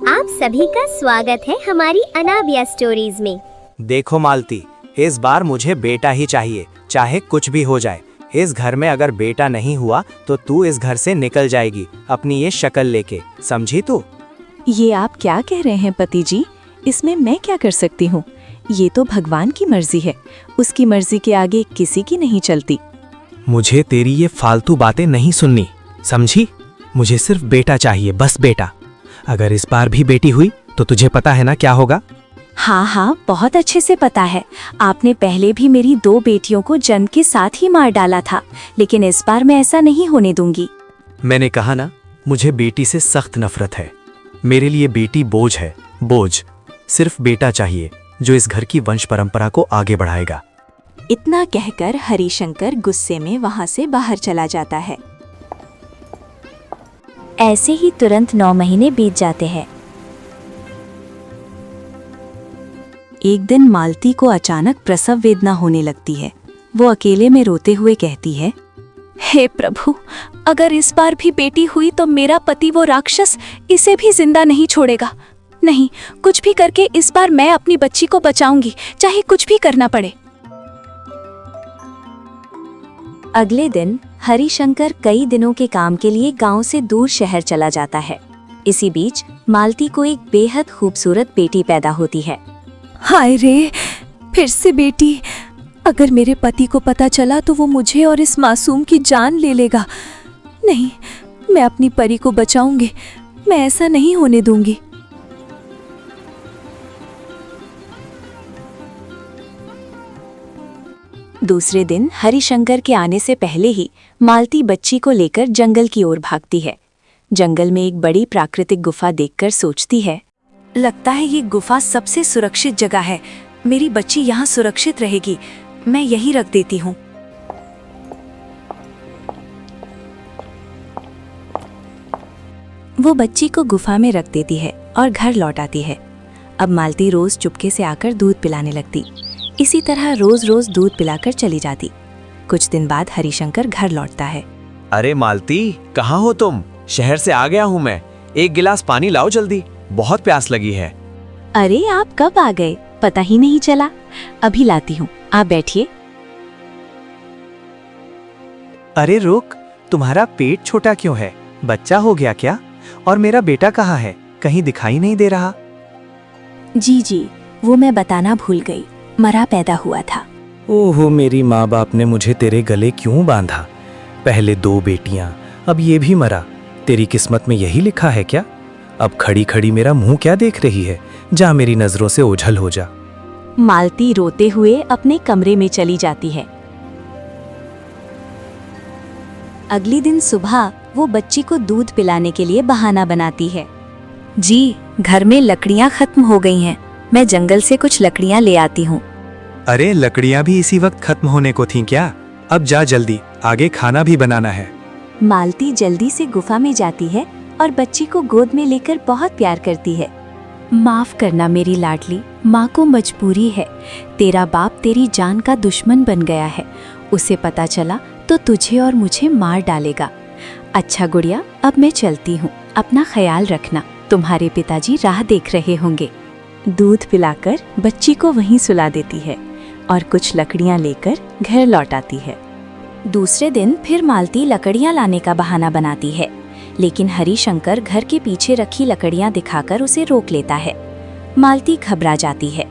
आप सभी का स्वागत है हमारी अनाबिया स्टोरीज में। देखो मालती, इस बार मुझे बेटा ही चाहिए, चाहे कुछ भी हो जाए। इस घर में अगर बेटा नहीं हुआ तो तू इस घर से निकल जाएगी अपनी ये शक्ल लेके, समझी तू? ये आप क्या कह रहे हैं पति जी? इसमें मैं क्या कर सकती हूँ? ये तो भगवान की मर्जी है, उसकी मर्जी के आगे किसी की नहीं चलती। मुझे तेरी ये फालतू बातें नहीं सुननी, समझी? मुझे सिर्फ बेटा चाहिए, बस बेटा। अगर इस बार भी बेटी हुई तो तुझे पता है ना क्या होगा? हाँ, बहुत अच्छे से पता है। आपने पहले भी मेरी 2 बेटियों को जन्म के साथ ही मार डाला था, लेकिन इस बार मैं ऐसा नहीं होने दूंगी। मैंने कहा ना, मुझे बेटी से सख्त नफरत है। मेरे लिए बेटी बोझ है, बोझ। सिर्फ बेटा चाहिए जो इस घर की वंश परंपरा को आगे बढ़ाएगा। इतना कहकर हरिशंकर गुस्से में वहां से बाहर चला जाता है। ऐसे ही तुरंत 9 महीने बीत जाते हैं। एक दिन मालती को अचानक प्रसव वेदना होने लगती है। वो अकेले में रोते हुए कहती है, हे प्रभु, अगर इस बार भी बेटी हुई तो मेरा पति वो राक्षस इसे भी जिंदा नहीं छोड़ेगा। नहीं, कुछ भी करके इस बार मैं अपनी बच्ची को बचाऊंगी, चाहे कुछ भी करना पड़े। अगले दिन हरिशंकर कई दिनों के काम के लिए गांव से दूर शहर चला जाता है। इसी बीच मालती को एक बेहद खूबसूरत बेटी पैदा होती है। हाय रे, फिर से बेटी। अगर मेरे पति को पता चला तो वो मुझे और इस मासूम की जान ले लेगा। नहीं, मैं अपनी परी को बचाऊंगी, मैं ऐसा नहीं होने दूंगी। दूसरे दिन हरिशंकर के आने से पहले ही मालती बच्ची को लेकर जंगल की ओर भागती है। जंगल में एक बड़ी प्राकृतिक गुफा देखकर सोचती है, लगता है ये गुफा सबसे सुरक्षित जगह है। मेरी बच्ची यहाँ सुरक्षित रहेगी, मैं यहीं रख देती हूँ। वो बच्ची को गुफा में रख देती है और घर लौट आती है। अब मालती रोज चुपके से आकर दूध पिलाने लगती। इसी तरह रोज रोज दूध पिलाकर चली जाती। कुछ दिन बाद हरिशंकर घर लौटता है। अरे मालती, कहाँ हो तुम? शहर से आ गया हूँ मैं। एक गिलास पानी लाओ जल्दी, बहुत प्यास लगी है। अरे आप कब आ गए, पता ही नहीं चला। अभी लाती हूँ, आप बैठिए। अरे रुक, तुम्हारा पेट छोटा क्यों है? बच्चा हो गया क्या? और मेरा बेटा कहाँ है? कहीं दिखाई नहीं दे रहा। जी, वो मैं बताना भूल गई, मरा पैदा हुआ था। ओहो, मेरी माँ बाप ने मुझे तेरे गले क्यों बांधा? पहले 2 बेटियां, अब ये भी मरा। तेरी किस्मत में यही लिखा है क्या? अब खड़ी खड़ी मेरा मुंह क्या देख रही है? जा मेरी नजरों से ओझल हो जा। मालती रोते हुए अपने कमरे में चली जाती है। अगले दिन सुबह वो बच्ची को दूध पिलाने के लिए बहाना बनाती है। जी, घर में लकड़ियाँ खत्म हो गई हैं, मैं जंगल से कुछ लकड़ियाँ ले आती हूँ। अरे लकड़ियाँ भी इसी वक्त खत्म होने को थीं क्या? अब जा जल्दी, आगे खाना भी बनाना है। मालती जल्दी से गुफा में जाती है और बच्ची को गोद में लेकर बहुत प्यार करती है। माफ करना मेरी लाडली, माँ को मजबूरी है। तेरा बाप तेरी जान का दुश्मन बन गया है। उसे पता चला तो तुझे और मुझे मार डालेगा। अच्छा गुड़िया, अब मैं चलती हूँ, अपना ख्याल रखना। तुम्हारे पिताजी राह देख रहे होंगे। दूध पिलाकर बच्ची को वहीं सुला देती है और कुछ लकड़ियाँ लेकर घर लौट आती है। दूसरे दिन फिर मालती लकड़ियाँ लाने का बहाना बनाती है, लेकिन हरिशंकर घर के पीछे रखी लकड़ियाँ दिखाकर उसे रोक लेता है। मालती घबरा जाती है।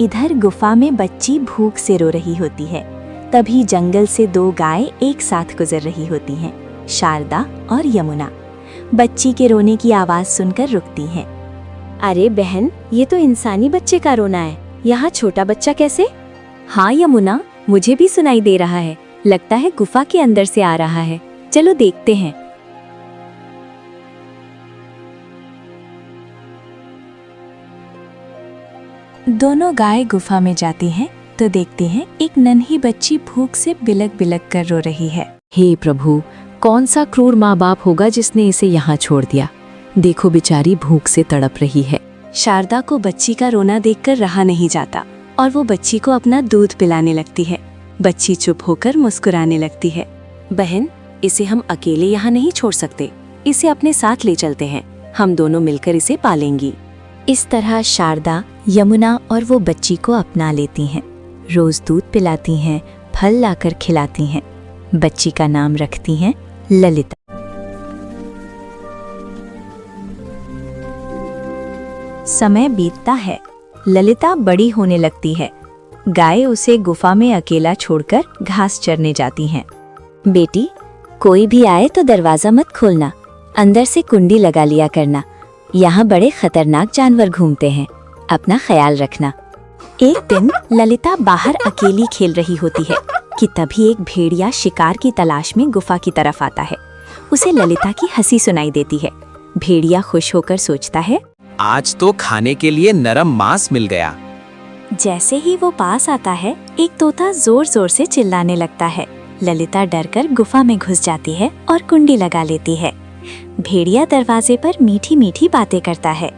इधर गुफा में बच्ची भूख से रो रही होती है। तभी जंगल से 2 गाय एक साथ गुजर रही होती हैं, शारदा और यमुना। बच्ची के रोने की आवाज सुनकर रुकती हैं। अरे बहन, ये तो इंसानी बच्चे का रोना है, यहाँ छोटा बच्चा कैसे? हाँ यमुना, मुझे भी सुनाई दे रहा है, लगता है गुफा के अंदर से आ रहा है। चलो देखते हैं। दोनों गाय गुफा में जाती हैं तो देखते हैं एक नन्ही बच्ची भूख से बिलक बिलक कर रो रही है। हे प्रभु, कौन सा क्रूर माँ बाप होगा जिसने इसे यहाँ छोड़ दिया? देखो बेचारी भूख से तड़प रही है। शारदा को बच्ची का रोना देखकर रहा नहीं जाता और वो बच्ची को अपना दूध पिलाने लगती है। बच्ची चुप होकर मुस्कुराने लगती है। बहन, इसे हम अकेले यहाँ नहीं छोड़ सकते, इसे अपने साथ ले चलते हैं। हम दोनों मिलकर इसे पालेंगी। इस तरह शारदा, यमुना और वो बच्ची को अपना लेती हैं। रोज दूध पिलाती हैं, फल लाकर खिलाती हैं। बच्ची का नाम रखती हैं ललिता। समय बीतता है। ललिता बड़ी होने लगती है। गाय उसे गुफा में अकेला छोड़कर घास चरने जाती हैं। बेटी, कोई भी आए तो दरवाजा मत खोलना, अंदर से कुंडी लगा लिया करना। यहाँ बड़े खतरनाक जानवर घूमते हैं, अपना ख्याल रखना। एक दिन ललिता बाहर अकेली खेल रही होती है कि तभी एक भेड़िया शिकार की तलाश में गुफा की तरफ आता है। उसे ललिता की हंसी सुनाई देती है। भेड़िया खुश होकर सोचता है, आज तो खाने के लिए नरम मांस मिल गया। जैसे ही वो पास आता है, एक तोता जोर जोर से चिल्लाने लगता है। ललिता डरकर गुफा में घुस जाती है और कुंडी लगा लेती है। भेड़िया दरवाजे पर मीठी मीठी बातें करता है।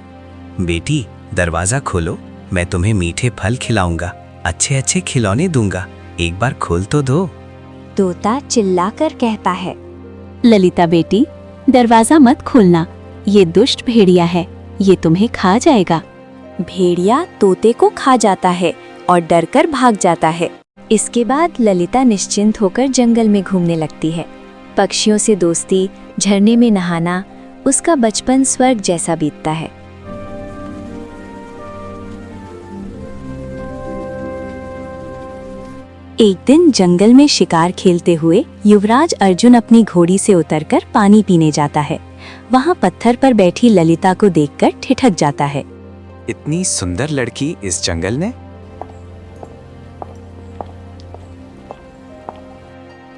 बेटी, दरवाजा खोलो, मैं तुम्हें मीठे फल खिलाऊंगा, अच्छे अच्छे खिलौने दूंगा, एक बार खोल तो दो। तोता चिल्लाकर कहता है, ललिता बेटी, दरवाजा मत खोलना, ये दुष्ट भेड़िया है, ये तुम्हें खा जाएगा। भेड़िया तोते को खा जाता है और डरकर भाग जाता है। इसके बाद ललिता निश्चिंत होकर जंगल में घूमने लगती है। पक्षियों से दोस्ती, झरने में नहाना, उसका बचपन स्वर्ग जैसा बीतता है। एक दिन जंगल में शिकार खेलते हुए युवराज अर्जुन अपनी घोड़ी से उतरकर पानी पीने जाता है। वहाँ पत्थर पर बैठी ललिता को देखकर ठिठक जाता है। इतनी सुंदर लड़की इस जंगल में?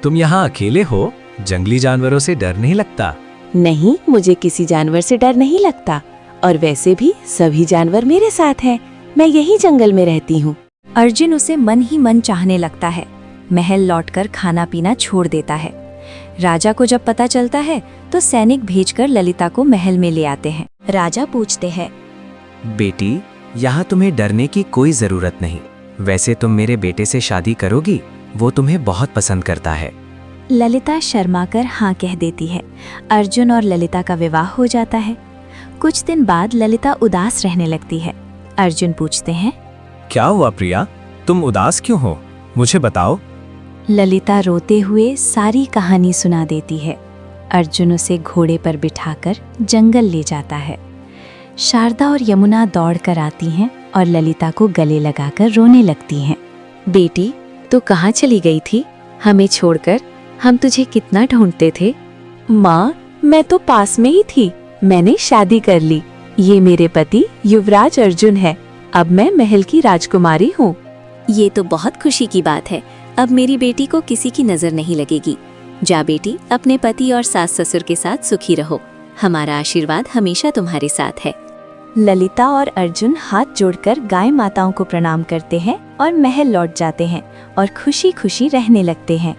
तुम यहाँ अकेले हो? जंगली जानवरों से डर नहीं लगता? नहीं, मुझे किसी जानवर से डर नहीं लगता, और वैसे भी सभी जानवर मेरे साथ हैं। मैं यही जंगल में रहती हूँ। अर्जुन उसे मन ही मन चाहने लगता है। महल लौटकर खाना पीना छोड़ देता है। राजा को जब पता चलता है तो सैनिक भेजकर ललिता को महल में ले आते हैं। राजा पूछते हैं, बेटी, यहाँ तुम्हें डरने की कोई जरूरत नहीं। वैसे तुम मेरे बेटे से शादी करोगी? वो तुम्हें बहुत पसंद करता है। ललिता शर्माकर हाँ कह देती है। अर्जुन और ललिता का विवाह हो जाता है। कुछ दिन बाद ललिता उदास रहने लगती है। अर्जुन पूछते हैं, क्या हुआ प्रिया, तुम उदास क्यों हो? मुझे बताओ। ललिता रोते हुए सारी कहानी सुना देती है। अर्जुन उसे घोड़े पर बिठाकर जंगल ले जाता है। शारदा और यमुना दौड़कर आती हैं और ललिता को गले लगाकर रोने लगती हैं। बेटी, तू कहाँ चली गई थी? हमें छोड़कर? हम तुझे कितना ढूंढते थे। माँ, मैं तो पास में ही थी। मैंने शादी कर ली। ये मेरे पति युवराज अर्जुन है। अब मैं महल की राजकुमारी हूँ। ये तो बहुत खुशी की बात है। अब मेरी बेटी को किसी की नजर नहीं लगेगी। जा बेटी, अपने पति और सास ससुर के साथ सुखी रहो। हमारा आशीर्वाद हमेशा तुम्हारे साथ है। ललिता और अर्जुन हाथ जोड़कर गाय माताओं को प्रणाम करते हैं और महल लौट जाते हैं और खुशी खुशी रहने लगते हैं।